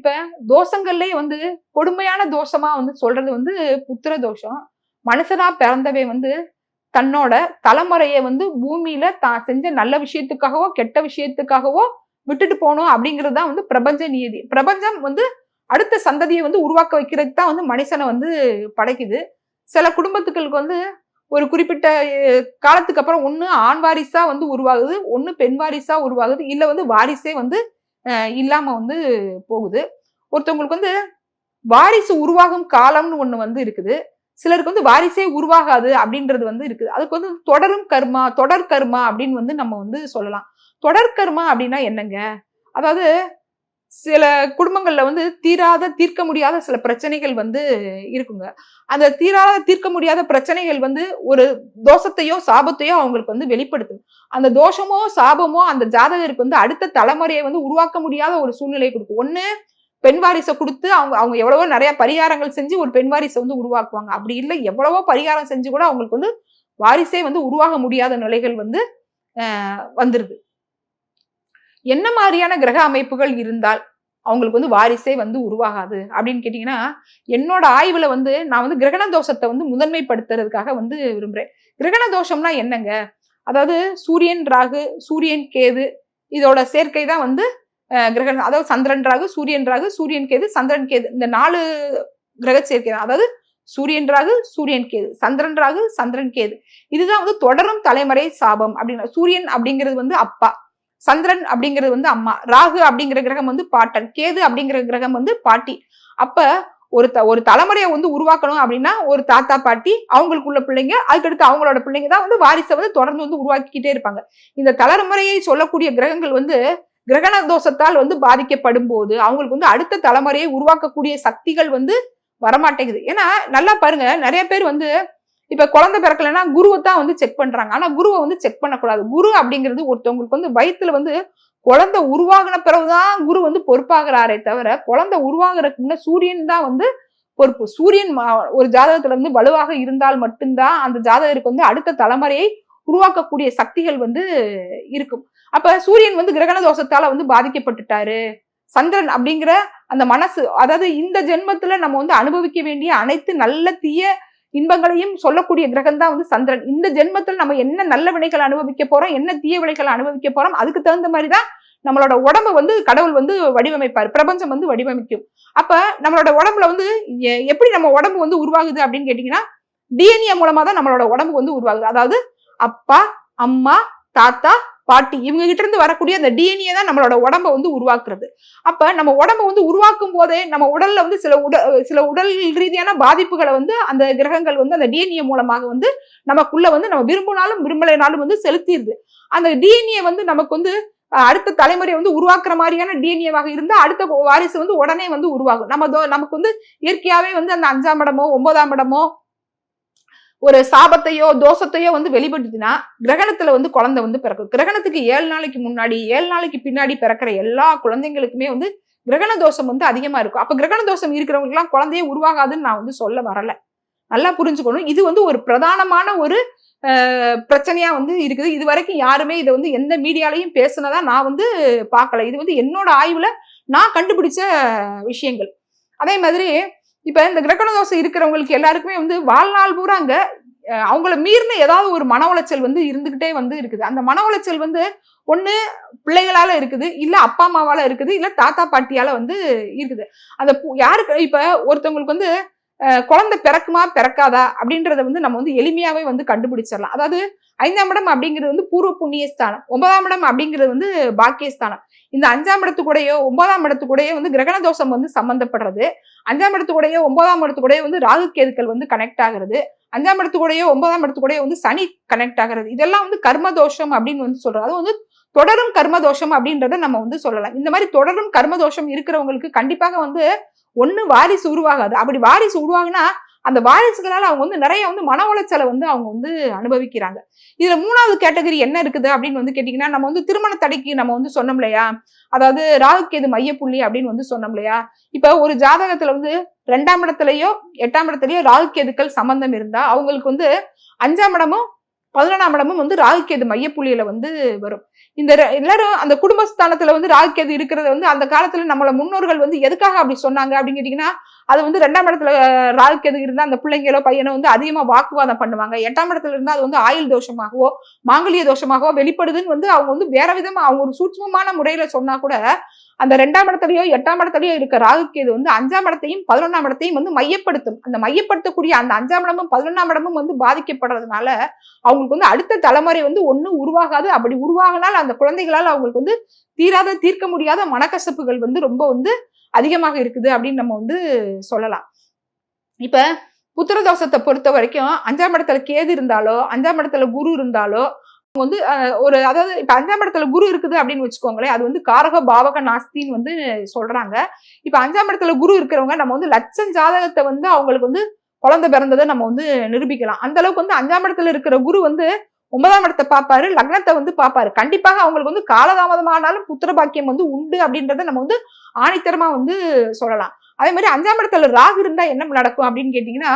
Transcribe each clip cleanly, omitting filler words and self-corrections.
இப்ப தோஷங்கள்லயே வந்து கொடுமையான தோஷமா வந்து சொல்றது வந்து புத்திர தோஷம். மனுஷனா பிறந்தவன் வந்து தன்னோட தலைமுறைய வந்து பூமியில தான் செஞ்ச நல்ல விஷயத்துக்காகவோ கெட்ட விஷயத்துக்காகவோ விட்டுட்டு போகணும் அப்படிங்கிறது தான் வந்து பிரபஞ்ச நியதி. பிரபஞ்சம் வந்து அடுத்த சந்ததியை வந்து உருவாக்க வைக்கிறதுக்கு தான் வந்து மனுஷனை வந்து படைக்குது. சில குடும்பத்துக்களுக்கு வந்து ஒரு குறிப்பிட்ட காலத்துக்கு அப்புறம் ஒண்ணு ஆண் வாரிசா வந்து உருவாகுது, ஒண்ணு பெண் வாரிசா உருவாகுது, இல்ல வந்து வாரிசே வந்து இல்லாம வந்து போகுது. ஒருத்தவங்களுக்கு வந்து வாரிசு உருவாகும் காலம்னு ஒண்ணு வந்து இருக்குது. சிலருக்கு வந்து வாரிசே உருவாகாது அப்படின்றது வந்து இருக்குது. அதுக்கு வந்து தொடரும் கர்மா, தொடர் கர்மா அப்படின்னு வந்து நம்ம வந்து சொல்லலாம். தொடர் கர்மா அப்படின்னா என்னங்க? அதாவது சில குடும்பங்கள்ல வந்து தீர்க்க முடியாத சில பிரச்சனைகள் வந்து இருக்குங்க. அந்த தீர்க்க முடியாத பிரச்சனைகள் வந்து ஒரு தோஷத்தையோ சாபத்தையோ அவங்களுக்கு வந்து வெளிப்படுத்தும். அந்த தோஷமோ சாபமோ அந்த ஜாதகருக்கு வந்து அடுத்த தலைமுறையை வந்து உருவாக்க முடியாத ஒரு சூழ்நிலையை கொடுக்கும். ஒண்ணு பெண் வாரிசை கொடுத்து அவங்க எவ்வளவோ நிறைய பரிகாரங்கள் செஞ்சு ஒரு பெண் வாரிசை வந்து உருவாக்குவாங்க. அப்படி இல்லை எவ்வளவோ பரிகாரம் செஞ்சு கூட அவங்களுக்கு வந்து வாரிசே வந்து உருவாக முடியாத நிலைகள் வந்து வந்துருது. என்ன மாதிரியான கிரக அமைப்புகள் இருந்தால் அவங்களுக்கு வந்து வாரிசே வந்து உருவாகாது அப்படின்னு கேட்டீங்கன்னா, என்னோட ஆய்வுல வந்து நான் வந்து கிரகண தோஷத்தை வந்து முதன்மைப்படுத்துறதுக்காக வந்து விரும்புறேன். கிரகண தோஷம்னா என்னங்க? அதாவது சூரியன் ராகு, சூரியன் கேது இதோட சேர்க்கை தான் வந்து கிரகணம். அதாவது சந்திரன் ராகு, சூரியன் கேது, சந்திரன் கேது இந்த 4 கிரக சேர்க்கை தான். அதாவது சூரியன் ராகு, சூரியன் கேது, சந்திரன் ராகு, சந்திரன் கேது. இதுதான் வந்து தொடரும் தலைமுறை சாபம் அப்படின்னு. சூரியன் அப்படிங்கிறது வந்து அப்பா, சந்திரன் அப்படிங்கிறது வந்து அம்மா, ராகு அப்படிங்கிற கிரகம் வந்து பாட்டன், கேது அப்படிங்கிற கிரகம் வந்து பாட்டி. அப்ப ஒரு தலைமுறையை வந்து உருவாக்கணும் அப்படின்னா ஒரு தாத்தா பாட்டி அவங்களுக்குள்ள பிள்ளைங்க, அதுக்கடுத்து அவங்களோட பிள்ளைங்க தான் வந்து வாரிசை வந்து தொடர்ந்து வந்து உருவாக்கிக்கிட்டே இருப்பாங்க. இந்த தலைமுறையை சொல்லக்கூடிய கிரகங்கள் வந்து கிரகண தோஷத்தால் வந்து பாதிக்கப்படும் போது அவங்களுக்கு வந்து அடுத்த தலைமுறையை உருவாக்கக்கூடிய சக்திகள் வந்து வரமாட்டேங்குது. ஏன்னா நல்லா பாருங்க, நிறைய பேர் வந்து இப்ப குழந்தை பிறக்கலைன்னா குருவை தான் வந்து செக் பண்றாங்க. ஆனா குருவை வந்து செக் பண்ணக்கூடாது. குரு அப்படிங்கிறது ஒருத்தவங்களுக்கு வந்து வயித்துல வந்து குழந்தை உருவாகின பிறகுதான் குரு வந்து பொறுப்பாகிறாரே தவிர, குழந்தை உருவாகிறதுக்கு முன்ன சூரியன் தான் வந்து பொறுப்பு. சூரியன் ஒரு ஜாதகத்துல வந்து வலுவாக இருந்தால் மட்டும்தான் அந்த ஜாதகருக்கு வந்து அடுத்த தலைமுறையை உருவாக்கக்கூடிய சக்திகள் வந்து இருக்கும். அப்ப சூரியன் வந்து கிரகண தோஷத்தால வந்து பாதிக்கப்பட்டுட்டாரு. சந்திரன் அப்படிங்கிற அந்த மனசு, அதாவது இந்த ஜென்மத்துல நம்ம வந்து அனுபவிக்க வேண்டிய அனைத்து நல்ல தீய இன்பங்களையும் சொல்லக்கூடிய கிரகம் தான் வந்து சந்திரன். இந்த ஜென்மத்தில் நம்ம என்ன நல்ல வினைகள் அனுபவிக்க போறோம், என்ன தீய வினைகள் அனுபவிக்க போறோம், அதுக்கு தகுந்த மாதிரிதான் நம்மளோட உடம்ப வந்து கடவுள் வந்து வடிவமைப்பார், பிரபஞ்சம் வந்து வடிவமைக்கும். அப்ப நம்மளோட உடம்புல வந்து எப்படி நம்ம உடம்பு வந்து உருவாகுது அப்படின்னு கேட்டீங்கன்னா, டிஎன்ஏ மூலமா தான் நம்மளோட உடம்பு வந்து உருவாகுது. அதாவது அப்பா, அம்மா, தாத்தா, பாட்டி இவங்க கிட்ட இருந்து வரக்கூடிய அந்த டிஎன்ஏ தான் நம்மளோட உடம்ப வந்து உருவாக்குறது. அப்ப நம்ம உடம்ப வந்து உருவாக்கும் போதே நம்ம உடல்ல வந்து சில உடல் ரீதியான பாதிப்புகளை வந்து அந்த கிரகங்கள் வந்து அந்த டிஎன்ஏ மூலமாக வந்து நமக்குள்ள வந்து நம்ம விரும்பினாலும் விரும்பலைனாலும் வந்து செலுத்திடுது. அந்த டிஎன்ஏ வந்து நமக்கு வந்து அடுத்த தலைமுறை வந்து உருவாக்குற மாதிரியான டிஎன்ஏவாக இருந்தா அடுத்த வாரிசு வந்து உடனே வந்து உருவாகும். நமக்கு வந்து இயற்கையாவே வந்து அந்த 5ஆம் இடமோ 9ஆம் இடமோ ஒரு சாபத்தையோ தோஷத்தையோ வந்து வெளிப்படுத்தினா கிரகணத்துல வந்து குழந்தை வந்து பிறக்கும். கிரகணத்துக்கு 7 நாளைக்கு முன்னாடி 7 நாளைக்கு பின்னாடி பிறக்கிற எல்லா குழந்தைங்களுக்குமே வந்து கிரகண தோஷம் வந்து அதிகமா இருக்கும். அப்ப கிரகண தோஷம் இருக்கிறவங்களுக்கு எல்லாம் குழந்தையே உருவாகாதுன்னு நான் வந்து சொல்ல வரல. நல்லா புரிஞ்சுக்கணும். இது வந்து ஒரு பிரதானமான ஒரு பிரச்சனையா வந்து இருக்குது. இது வரைக்கும் யாருமே இதை வந்து எந்த மீடியாலையும் பேசுனதா நான் வந்து பார்க்கல. இது வந்து என்னோட ஆய்வுல நான் கண்டுபிடிச்ச விஷயங்கள். அதே மாதிரி இப்ப இந்த கிரகண தோஷம் இருக்கிறவங்களுக்கு எல்லாருக்குமே வந்து வாழ்நாள் பூரா அங்க அவங்கள மீறின ஏதாவது ஒரு மன உளைச்சல் வந்து இருந்துகிட்டே வந்து இருக்குது. அந்த மன உளைச்சல் வந்து ஒண்ணு பிள்ளைகளால இருக்குது, இல்ல அப்பா அம்மாவால இருக்குது, இல்ல தாத்தா பாட்டியால வந்து இருக்குது. அந்த யாருக்கு இப்ப ஒருத்தவங்களுக்கு வந்து குழந்தை பிறக்குமா பிறக்காதா அப்படின்றத வந்து நம்ம வந்து எளிமையாவே வந்து கண்டுபிடிச்சிடலாம். அதாவது 5ஆம் இடம் அப்படிங்கிறது வந்து பூர்வ புண்ணிய ஸ்தானம், 9ஆம் இடம் அப்படிங்கிறது வந்து பாக்கியஸ்தானம். இந்த 5ஆம் இடத்துக்கூடயோ 9ஆம் இடத்துக்கூடயோ வந்து கிரகண தோஷம் வந்து சம்பந்தப்படுறது. 5ஆம் இடத்துக்கூடயோ 9ஆம் இடத்துக்கூடயோ வந்து ராகு கேதுக்கள் வந்து கனெக்ட் ஆகுறது. 5ஆம் இடத்துக்கூடயோ 9ஆம் இடத்துக்கூடயோ வந்து சனி கனெக்ட் ஆகுறது. இதெல்லாம் வந்து கர்ம தோஷம் அப்படின்னு வந்து சொல்றோம். அது வந்து தொடரும் கர்ம தோஷம் அப்படின்றத நம்ம வந்து சொல்லலாம். இந்த மாதிரி தொடரும் கர்ம தோஷம் இருக்கிறவங்களுக்கு கண்டிப்பாக வந்து ஒண்ணு வாரிசு உருவாகாது. அப்படி வாரிசு உருவாகுனா அந்த வாரிசுகளால அவங்க வந்து நிறைய வந்து மன உளைச்சலை வந்து அவங்க வந்து அனுபவிக்கிறாங்க. இதுல 3வது கேட்டகரி என்ன இருக்குது அப்படின்னு வந்து கேட்டீங்கன்னா, நம்ம வந்து திருமண தடைக்கு நம்ம வந்து சொன்னோம் இல்லையா, அதாவது ராகு கேது மையப்புள்ளி அப்படின்னு வந்து சொன்னோம் இல்லையா. இப்ப ஒரு ஜாதகத்துல வந்து 2ஆம் இடத்துலயோ 8ஆம் இடத்துலயோ ராகு கேதுக்கள் சம்பந்தம் இருந்தா அவங்களுக்கு வந்து 5ஆம் இடமும் 11ஆம் இடமும் வந்து ராகுகேது மையப்புள்ளியில வந்து வரும். இந்த எல்லாரும் அந்த குடும்பஸ்தானத்துல வந்து ராகுகேது இருக்கிறத வந்து அந்த காலத்துல நம்மள முன்னோர்கள் வந்து எதுக்காக அப்படி சொன்னாங்க அப்படின்னு கேட்டீங்கன்னா, அது வந்து 2ஆம் இடத்துல ராகுகேது இருந்தா அந்த பிள்ளைங்களோ பையனோ வந்து அதிகமா வாக்குவாதம் பண்ணுவாங்க. 8ஆம் இடத்துல இருந்தா அது வந்து ஆயுள் தோஷமாகவோ மாங்கல்ய தோஷமாகவோ வெளிப்படுதுன்னு வந்து அவங்க வந்து வேற விதமா அவங்க ஒரு சூட்சமமான முறையில சொன்னா கூட, அந்த 2ஆம் இடத்துலயோ 8ஆம் இடத்துலயோ இருக்க ராகுகேது வந்து 5ஆம் இடத்தையும் 11ஆம் இடத்தையும் வந்து மையப்படுத்தும். அந்த மையப்படுத்தக்கூடிய அந்த 5ஆம் இடமும் 11ஆம் இடமும் வந்து பாதிக்கப்படுறதுனால அவங்களுக்கு வந்து அடுத்த தலைமுறை வந்து ஒண்ணு உருவாகாது. அப்படி உருவாகினால் அந்த குழந்தைகளால் அவங்களுக்கு வந்து தீர்க்க முடியாத மனக்கசப்புகள் வந்து ரொம்ப வந்து அதிகமாக இருக்குது அப்படின்னு நம்ம வந்து சொல்லலாம். இப்ப புத்திரதோஷத்தை பொறுத்த வரைக்கும் 5ஆம் இடத்துல கேது இருந்தாலோ 5ஆம் இடத்துல குரு இருந்தாலோ வந்து ஒரு அதாவது இப்ப 5ஆம் இடத்துல குரு இருக்குது அப்படின்னு வச்சுக்கோங்களேன், அது வந்து காரக பாவக நாஸ்தின்னு வந்து சொல்றாங்க. இப்ப 5ஆம் இடத்துல குரு இருக்கிறவங்க நம்ம வந்து லட்சம் ஜாதகத்தை வந்து அவங்களுக்கு வந்து குழந்தை பிறந்ததை நம்ம வந்து நிரூபிக்கலாம். அந்த அளவுக்கு வந்து 5ஆம் இடத்துல இருக்கிற குரு வந்து 9ஆம் இடத்தை பார்ப்பாரு, லக்னத்தை வந்து பார்ப்பாரு. கண்டிப்பாக அவங்களுக்கு வந்து காலதாமதமானாலும் புத்திர பாக்கியம் வந்து உண்டு அப்படின்றத நம்ம வந்து ஆணித்தரமா வந்து சொல்லலாம். அதே மாதிரி 5ஆம் இடத்துல ராகு இருந்தா என்ன நடக்கும் அப்படின்னு கேட்டீங்கன்னா,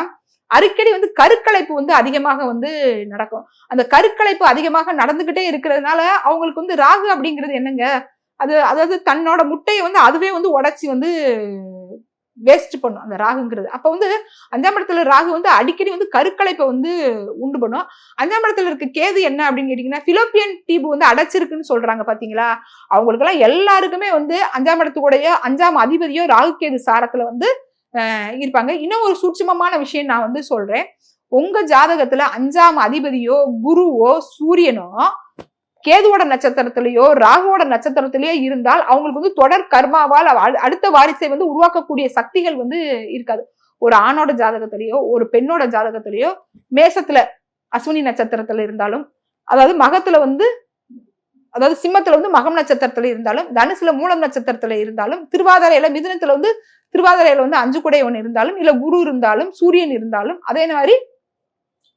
அடிக்கடி வந்து கருக்கலைப்பு வந்து அதிகமாக வந்து நடக்கும். அந்த கருக்கலைப்பு அதிகமாக நடந்துகிட்டே இருக்கிறதுனால அவங்களுக்கு வந்து ராகு அப்படிங்கிறது என்னங்க, அதாவது தன்னோட முட்டையை வந்து அதுவே வந்து உடைச்சி வந்து வேஸ்ட் பண்ணும் அந்த ராகுங்கிறது. அப்ப வந்து 5ஆம் இடத்துல ராகு வந்து அடிக்கடி வந்து கருக்கலைப்பை வந்து உண்டு பண்ணும். 5ஆம் இடத்துல இருக்க கேது என்ன அப்படின்னு கேட்டீங்கன்னா, பிலோப்பியன் டியூப் வந்து அடைச்சிருக்குன்னு சொல்றாங்க பாத்தீங்களா, அவங்களுக்கு எல்லாம் எல்லாருக்குமே வந்து 5ஆம் இடத்துடைய 5ஆம் அதிபதியோ ராகு கேது சாரத்துல வந்து இருப்பாங்க. இன்னும் ஒரு சூட்சமமான விஷயம் நான் வந்து சொல்றேன். உங்க ஜாதகத்துல 5ஆம் அதிபதியோ குருவோ சூரியனோ கேதுவோட நட்சத்திரத்திலேயோ ராகுவோட நட்சத்திரத்திலேயோ இருந்தால் அவங்களுக்கு வந்து தொடர் கர்மாவால் அடுத்த வாரிசை வந்து உருவாக்கக்கூடிய சக்திகள் வந்து இருக்காது. ஒரு ஆணோட ஜாதகத்திலேயோ ஒரு பெண்ணோட ஜாதகத்திலேயோ மேசத்துல அஸ்வினி நட்சத்திரத்துல இருந்தாலும், அதாவது மகத்துல வந்து அதாவது சிம்மத்துல வந்து மகம் நட்சத்திரத்துல இருந்தாலும், தனுசுல மூலம் நட்சத்திரத்துல இருந்தாலும், திருவாதிரையில மிதுனத்துல வந்து திருவாதிரையில வந்து 5 குடையவன் இருந்தாலும், இல்ல குரு இருந்தாலும், சூரியன் இருந்தாலும், அதே மாதிரி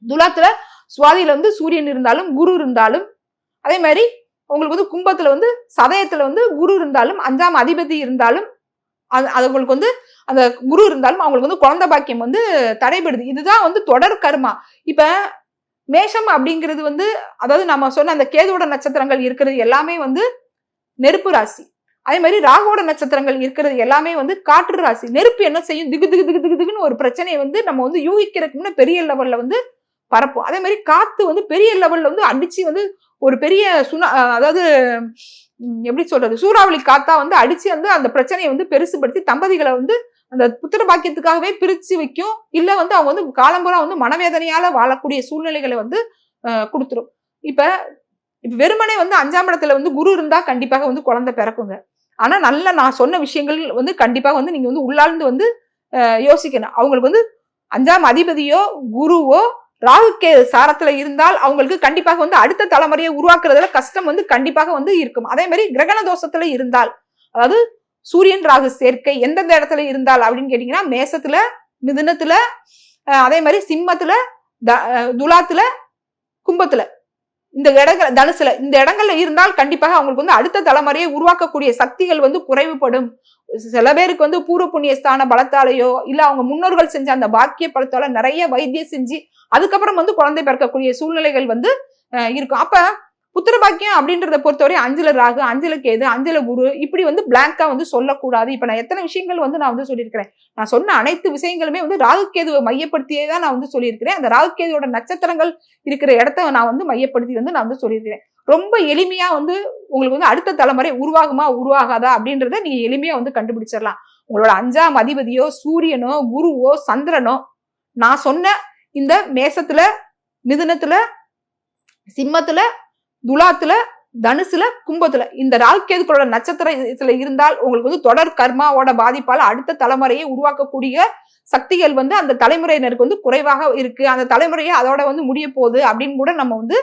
துலாத்துல சுவாதியில வந்து சூரியன் இருந்தாலும் குரு இருந்தாலும், அதே மாதிரி உங்களுக்கு வந்து கும்பத்துல வந்து சதயத்துல வந்து குரு இருந்தாலும் 5ஆம் அதிபதி இருந்தாலும் அவங்களுக்கு வந்து அந்த குரு இருந்தாலும் அவங்களுக்கு வந்து குழந்தை பாக்கியம் வந்து தடைபடுது. இதுதான் வந்து தொடர் கர்மா. இப்ப மேஷம் அப்படிங்கிறது வந்து அதாவது நம்ம சொன்ன அந்த கேதுவோட நட்சத்திரங்கள் இருக்கிறது எல்லாமே வந்து நெருப்பு ராசி. அதே மாதிரி ராகுவோட நட்சத்திரங்கள் இருக்கிறது எல்லாமே வந்து காற்று ராசி. நெருப்பு என்ன செய்யும், திகு திகு திகு திகு திகுன்னு ஒரு பிரச்சனையை வந்து நம்ம வந்து யூகிக்கிறதுக்கு பெரிய லெவல்ல வந்து பரப்போம். அதே மாதிரி காத்து வந்து பெரிய லெவல்ல வந்து அடிச்சு வந்து ஒரு பெரிய அதாவது எப்படி சொல்றது, சூறாவளி காத்தா வந்து அடிச்சு வந்து அந்த பிரச்சனையை வந்து பெருசுபடுத்தி தம்பதிகளை வந்து அந்த புத்திர பாக்கியத்துக்காகவே பிரிச்சு வைக்கும். இல்ல வந்து அவங்க வந்து காலம்புறா வந்து மனவேதனையால வாழக்கூடிய சூழ்நிலைகளை வந்து கொடுத்துரும். இப்ப வெறுமனே வந்து 5ஆம் இடத்துல வந்து குரு இருந்தா கண்டிப்பாக வந்து குழந்தை பிறக்குங்க. ஆனா நல்ல நான் சொன்ன விஷயங்கள் வந்து கண்டிப்பாக வந்து நீங்க வந்து உள்ளார்ந்து வந்து யோசிக்கணும். அவங்களுக்கு வந்து 5ஆம் அதிபதியோ குருவோ ராகு சாரத்துல இருந்தால் அவங்களுக்கு கண்டிப்பாக வந்து அடுத்த தலைமுறையை உருவாக்குறதுல கஷ்டம் வந்து கண்டிப்பாக வந்து இருக்கும். அதே மாதிரி கிரகண தோஷத்துல இருந்தால், அதாவது சூரியன் ராகு சேர்க்கை எந்தெந்த இடத்துல இருந்தால் அப்படின்னு கேட்டீங்கன்னா, மேசத்துல மிதுனத்துல அதே மாதிரி சிம்மத்துல துலாத்துல கும்பத்துல இந்த இடங்கள் தனுசுல இந்த இடங்கள்ல இருந்தால் கண்டிப்பாக அவங்களுக்கு வந்து அடுத்த தலைமுறையை உருவாக்கக்கூடிய சக்திகள் வந்து குறைவுபடும். சில பேருக்கு வந்து பூர்வ புண்ணிய ஸ்தான பலத்தாலேயோ இல்ல அவங்க முன்னோர்கள் செஞ்ச அந்த பாக்கிய பலத்தால நிறைய வைத்தியம் செஞ்சு அதுக்கப்புறம் வந்து குழந்தை பிறக்கக்கூடிய சூழ்நிலைகள் வந்து இருக்கும். அப்ப புத்திர பாக்கியம் அப்படின்றத பொறுத்தவரை 5ல ராகு 5ல கேது 5ல குரு இப்படி வந்து பிளாங்கா வந்து சொல்லக்கூடாது. இப்ப நான் எத்தனை விஷயங்கள் வந்து நான் வந்து சொல்லியிருக்கிறேன். நான் சொன்ன அனைத்து விஷயங்களுமே வந்து ராகு கேதுவை மையப்படுத்தியே தான் நான் வந்து சொல்லியிருக்கிறேன். அந்த ராகு கேதுவோட நட்சத்திரங்கள் இருக்கிற இடத்த நான் வந்து மையப்படுத்தி வந்து நான் வந்து சொல்லியிருக்கிறேன். ரொம்ப எளிமையா வந்து உங்களுக்கு வந்து அடுத்த தலைமுறை உருவாகுமா உருவாகாதா அப்படின்றத நீங்க எளிமையா வந்து கண்டுபிடிச்சிடலாம். உங்களோட 5ஆம் அதிபதியோ சூரியனோ குருவோ சந்திரனோ நான் சொன்ன இந்த மேசத்துல மிதுனத்துல சிம்மத்துல துலாத்துல தனுசுல கும்பத்துல இந்த ராகுகேதுக்களோட நட்சத்திரத்துல இருந்தால் உங்களுக்கு வந்து தொடர் கர்மாவோட பாதிப்பால அடுத்த தலைமுறையை உருவாக்கக்கூடிய சக்திகள் வந்து அந்த தலைமுறையினருக்கு வந்து குறைவாக இருக்கு. அந்த தலைமுறையை அதோட வந்து முடிய போகுது அப்படின்னு கூட நம்ம வந்து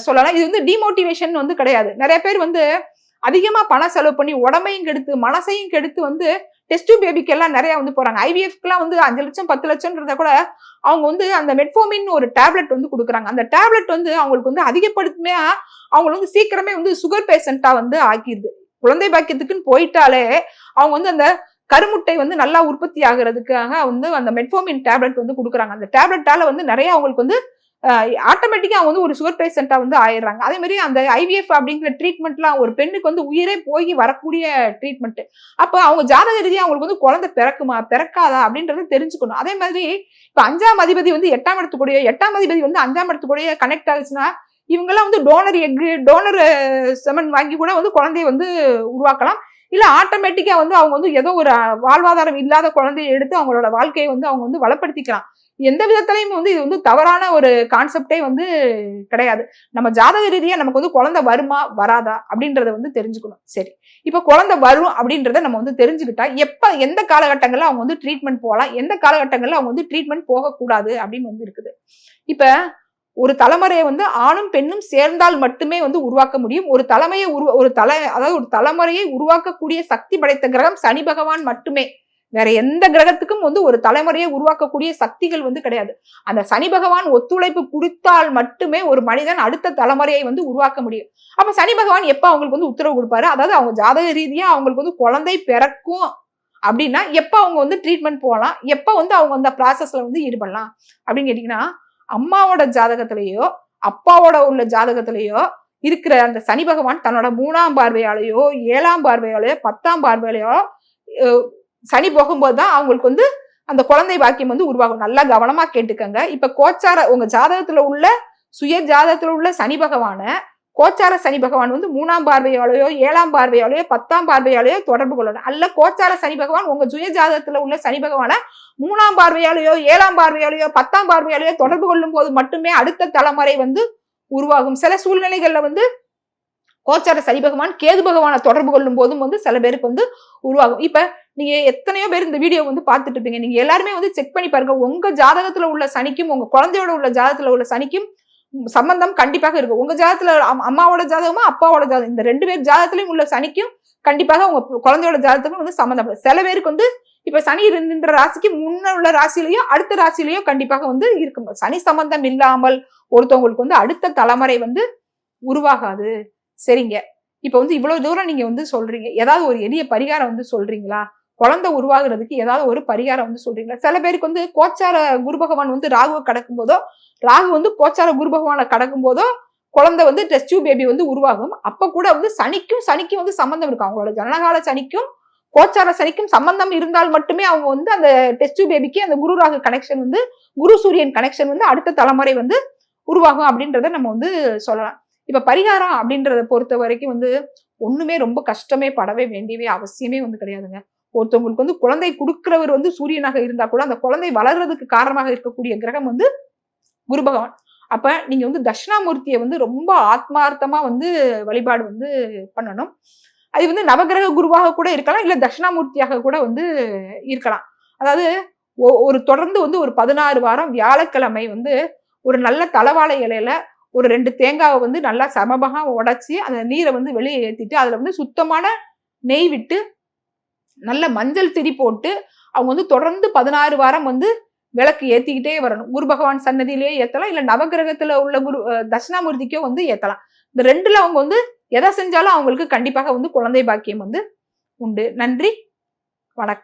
சொல்லலாம். இது வந்து டிமோட்டிவேஷன் வந்து கிடையாது. நிறைய பேர் வந்து அதிகமா பணம் செலவு பண்ணி உடம்பையும் கெடுத்து மனசையும் கெடுத்து வந்து டெஸ்ட் பேபிக்கு எல்லாம் நிறைய வந்து போறாங்க. ஐவிஎஃப்க்குலாம் வந்து 5 லட்சம் 10 லட்சம்ன்றத கூட அவங்க வந்து அந்த மெட்ஃபோமின் ஒரு டேப்லெட் வந்து கொடுக்குறாங்க. அந்த டேப்லெட் வந்து அவங்களுக்கு வந்து அதிகப்படுத்துமே அவங்களை வந்து சீக்கிரமே வந்து சுகர் பேஷண்டா வந்து ஆக்கிடுது. குழந்தை பாக்கியத்துக்குன்னு போயிட்டாலே அவங்க வந்து அந்த கருமுட்டை வந்து நல்லா உற்பத்தி ஆகுறதுக்காக வந்து அந்த மெட்ஃபோமின் டேப்லெட் வந்து கொடுக்குறாங்க. அந்த டேப்லெட்டால வந்து நிறைய அவங்களுக்கு வந்து ஆட்டோமேட்டிக்கா அவங்க வந்து ஒரு சுகர் பேஷண்டா வந்து ஆயிடுறாங்க. அதே மாதிரி அந்த ஐவிஎஃப் அப்படிங்கிற ட்ரீட்மெண்ட்லாம் ஒரு பெண்ணுக்கு வந்து உயிரே போய் வரக்கூடிய ட்ரீட்மெண்ட். அப்ப அவங்க ஜாதக ரீதியா அவங்களுக்கு வந்து குழந்தை பிறக்குமா பிறக்காதா அப்படின்றத தெரிஞ்சுக்கணும். அதே மாதிரி இப்ப 5ஆம் அதிபதி வந்து 8ஆம் இடத்துக்குடைய 8ஆம் அதிபதி வந்து 5ஆம் இடத்துக்குடைய கனெக்ட் ஆகுச்சுன்னா இவங்க எல்லாம் வந்து டோனர் எக் டோனர் செமன் வாங்கி கூட வந்து குழந்தைய வந்து உருவாக்கலாம். இல்ல ஆட்டோமேட்டிக்கா வந்து அவங்க வந்து ஏதோ ஒரு வாழ்வாதாரம் இல்லாத குழந்தைய எடுத்து அவங்களோட வாழ்க்கையை வந்து அவங்க வந்து வளப்படுத்திக்கலாம். எந்த விதத்திலையும் வந்து இது வந்து தவறான ஒரு கான்செப்டே வந்து கிடையாது. நம்ம ஜாதக ரீதியா நமக்கு வந்து குழந்தை வருமா வராதா அப்படின்றத வந்து தெரிஞ்சுக்கணும். சரி, இப்ப குழந்தை வரும் அப்படின்றத நம்ம வந்து தெரிஞ்சுக்கிட்டா எப்ப எந்த காலகட்டங்கள்ல அவங்க வந்து ட்ரீட்மெண்ட் போகலாம், எந்த காலகட்டங்கள்ல அவங்க வந்து ட்ரீட்மெண்ட் போகக்கூடாது அப்படின்னு வந்து இருக்குது. இப்ப ஒரு தலைமுறையை வந்து ஆணும் பெண்ணும் சேர்ந்தால் மட்டுமே வந்து உருவாக்க முடியும். ஒரு தலைமையை அதாவது ஒரு தலைமுறையை உருவாக்கக்கூடிய சக்தி படைத்த கிரகம் சனி பகவான் மட்டுமே. வேற எந்த கிரகத்துக்கும் வந்து ஒரு தலைமுறையை உருவாக்கக்கூடிய சக்திகள் வந்து கிடையாது. அந்த சனி பகவான் ஒத்துழைப்பு கொடுத்தால் மட்டுமே ஒரு மனிதன் அடுத்த தலைமுறையை வந்து உருவாக்க முடியும். அப்ப சனி பகவான் எப்ப அவங்களுக்கு வந்து உத்தரவு கொடுப்பாரு, அதாவது அவங்க ஜாதக ரீதியா அவங்களுக்கு வந்து குழந்தை பிறக்கும் அப்படின்னா எப்ப அவங்க வந்து ட்ரீட்மெண்ட் போகலாம், எப்ப வந்து அவங்க அந்த ப்ராசஸ்ல வந்து ஈடுபடலாம் அப்படின்னு கேட்டீங்கன்னா, அம்மாவோட ஜாதகத்திலேயோ அப்பாவோட உள்ள ஜாதகத்திலேயோ இருக்கிற அந்த சனி பகவான் தன்னோட 3ஆம் பார்வையாலேயோ 7ஆம் பார்வையாலேயோ 10ஆம் பார்வையாலேயோ சனி போகும்போதுதான் அவங்களுக்கு வந்து அந்த குழந்தை பாக்கியம் வந்து உருவாகும். நல்லா கவனமா கேட்டுக்கங்க. இப்ப கோச்சார உங்க ஜாதகத்துல உள்ள சுய ஜாதகத்துல உள்ள சனி பகவான கோச்சார சனி பகவான் வந்து 3ஆம் பார்வையாலேயோ 7ஆம் பார்வையாலேயோ 10ஆம் பார்வையாலேயோ தொடர்பு கொள்ளணும். அல்ல கோச்சார சனி பகவான் உங்க சுய ஜாதகத்துல உள்ள சனி பகவான 3ஆம் பார்வையாலேயோ 7ஆம் பார்வையாலேயோ 10ஆம் பார்வையாலேயோ தொடர்பு கொள்ளும் போது மட்டுமே அடுத்த தலைமுறை வந்து உருவாகும். சில சூழ்நிலைகள்ல வந்து கோச்சார சனி பகவான் கேது பகவானை தொடர்பு கொள்ளும் போதும் வந்து சில பேருக்கு வந்து உருவாகும். இப்ப நீங்க எத்தனையோ பேர் இந்த வீடியோ வந்து பார்த்துட்டு இருப்பீங்க. நீங்க எல்லாருமே வந்து செக் பண்ணி பாருங்க. உங்க ஜாதகத்துல உள்ள சனிக்கும் உங்க குழந்தையோட உள்ள ஜாதகத்துல உள்ள சனிக்கும் சம்பந்தம் கண்டிப்பாக இருக்கும். உங்க ஜாதகத்துல அம்மாவோட ஜாதகமா அப்பாவோட ஜாதகம் இந்த 2 பேர் ஜாதகத்திலையும் உள்ள சனிக்கும் கண்டிப்பாக உங்க குழந்தையோட ஜாதகத்துக்கும் வந்து சம்பந்தம். சில பேருக்கு வந்து இப்ப சனி நின்ற ராசிக்கு முன்ன உள்ள ராசியிலயோ அடுத்த ராசியிலயோ கண்டிப்பாக வந்து இருக்கும். சனி சம்பந்தம் இல்லாமல் ஒருத்தவங்களுக்கு வந்து அடுத்த தலைமுறை வந்து உருவாகாது. சரிங்க, இப்ப வந்து இவ்வளவு தூரம் நீங்க வந்து சொல்றீங்க, ஏதாவது ஒரு எளிய பரிகாரம் வந்து சொல்றீங்களா? குழந்தை உருவாகிறதுக்கு ஏதாவது ஒரு பரிகாரம் வந்து சொல்றீங்களா? சில பேருக்கு வந்து கோச்சார குரு பகவான் வந்து ராகுவை கடக்கும் போதோ ராகு வந்து கோச்சார குரு பகவானை கடக்கும் போதோ குழந்தை வந்து டெஸ்ட் டியூப் பேபி வந்து உருவாகும். அப்ப கூட வந்து சனிக்கும் வந்து சம்பந்தம் இருக்கும். அவங்களோட ஜனனகால சனிக்கும் கோச்சார சனிக்கும் சம்பந்தம் இருந்தால் மட்டுமே அவங்க வந்து அந்த டெஸ்ட் டியூப் பேபிக்கு அந்த குரு ராகு கனெக்ஷன் வந்து குரு சூரியன் கனெக்ஷன் வந்து அடுத்த தலைமுறை வந்து உருவாகும் அப்படின்றத நம்ம வந்து சொல்லலாம். இப்ப பரிகாரம் அப்படின்றத பொறுத்த வரைக்கும் வந்து ஒண்ணுமே ரொம்ப கஷ்டமே படவே வேண்டியவே அவசியமே வந்து கிடையாதுங்க. ஒருத்தவங்களுக்கு வந்து குழந்தை கொடுக்கிறவர் வந்து சூரியனாக இருந்தா கூட அந்த குழந்தை வளர்றதுக்கு காரணமாக இருக்கக்கூடிய கிரகம் வந்து குரு பகவான். அப்ப நீங்க வந்து தட்சிணாமூர்த்தியை வந்து ரொம்ப ஆத்மார்த்தமா வந்து வழிபாடு வந்து பண்ணணும். அது வந்து நவகிரக குருவாக கூட இருக்கலாம், இல்ல தட்சிணாமூர்த்தியாக கூட வந்து இருக்கலாம். அதாவது ஒரு தொடர்ந்து வந்து ஒரு 16 வாரம் வியாழக்கிழமை வந்து ஒரு நல்ல தலவாழை இலையில ஒரு 2 தேங்காவை வந்து நல்லா சமபகா உடைச்சி அந்த நீரை வந்து வெளியே ஏற்றிட்டு அதுல வந்து சுத்தமான நெய் விட்டு நல்ல மஞ்சள் திரி போட்டு அவங்க வந்து தொடர்ந்து 16 வாரம் வந்து விளக்கு ஏத்திக்கிட்டே வரணும். குரு பகவான் சன்னதியிலேயே ஏத்தலாம், இல்ல நவகிரகத்துல உள்ள குரு தட்சிணாமூர்த்திக்கோ வந்து ஏத்தலாம். இந்த 2ல அவங்க வந்து எதை செஞ்சாலும் அவங்களுக்கு கண்டிப்பாக வந்து குழந்தை பாக்கியம் வந்து உண்டு. நன்றி, வணக்கம்.